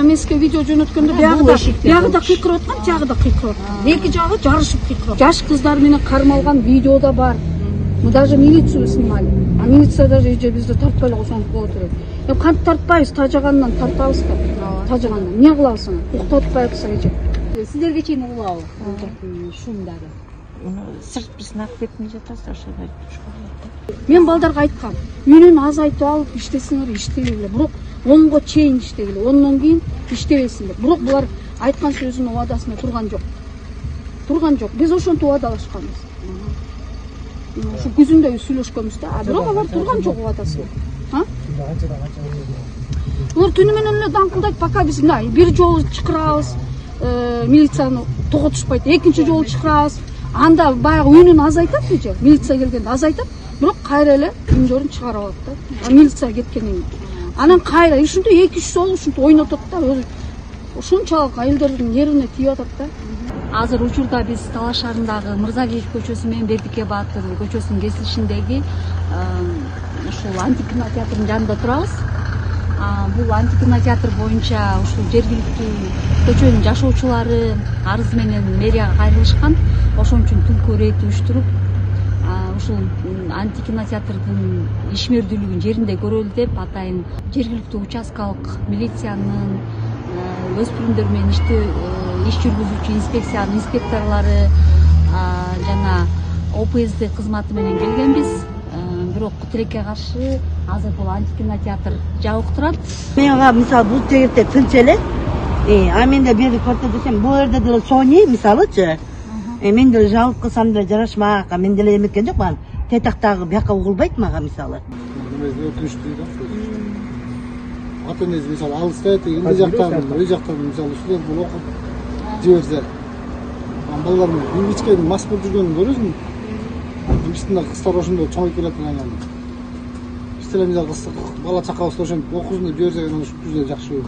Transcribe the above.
эмеске видео жөнөткөндө биягы да кыйкырып аткан, тиягы да кыйкырып аткан. Эки жагы жарышып кыйкырып. Жаш кыздар менен кармалган видео да бар. Мы даже милицию снимали. А милиция даже эже бизди тартпай эле койсоңуз болот эле. Эми кантип тартпайбыз? Тажагандан тартабыз да. Тажагандан. Эмне кылабыз аны? Уктатпай атса эже. Сиздерге чейин улабы шумдары. Сырт бизин ак кетмей жатасыз ошондой. Мен балдарга айткам, үнүн азайтып алып иштесиңер, иштегиле. Бирок 10го чейин иштегиле. 10дон кийин иштебесиңер. Бирок булар айткан сөзүнүн убадасында турган жок. Биз ошентип убадалашканбыз. Şu күзүндө сүйлөшкөнбүз да. Бирок алар турган жок убадасы. Булар түнү менен эле даңкылдайт, пока биз бир жолу чакырабыз, милицияны тоготушпайт. Экинчи жолу чакырабыз. Анда баягы үнүн азайтат эже. Милиция келгенде азайтат. Бирок кайра эле үндөрүн чыгарып алат да. Милиция кеткенден кийин. Анан кайра ушунтип 2-3 жолу ушинтип ойнотот да. Ушунчалык айылдардын нервине тийип атат да. Азыр учурда биз Талаш шаарындагы Мырзалиев көчөсү менен Бердике Баатыр көчөсүнүн кесилишиндеги ушул антикинотеатрдын жанында турабыз. Бул антикинотеатр боюнча ушул жергиликтүү көчөнүн жашоочулары арыз менен мэрияга кайрылышкан. Ошон үчүн түлкү рейд уюштуруп, ушул антикинотеатрдын ишмердүүлүгүн жеринде көрөлү деп атайын жергиликтүү участкалык милициянын өспүрүмдөр менен иш жүргүзүүчү инспекциянын инспекторлору жана ОПСД кызматы менен келгенбиз. Бирок тилекке каршы азыр бул антикинотеатр жабык турат. Мен мисалы бул жерде тынч эле. Мен да бир көрсөтө десем, бул жерде деле Sony мисалычы. Мен деле жабык кылсам деле жарашмак, мен деле эметкен жок мага. Тетактагы бияка угулбайт мага мисалы. Өкүнүчтүү да. Ата-энеси мисалы алыста тегинде жактан, ой жактан мисалы студент болуп окуп жиберсе, балдар менен кичкене мас болуп жүргөнүн көрөсүң. Биздин кыздар ошондо чоңоюп келет анан. Бизде мисалы бала чакабызды ошентип окуусун деп жиберсек анан ушу жакшы.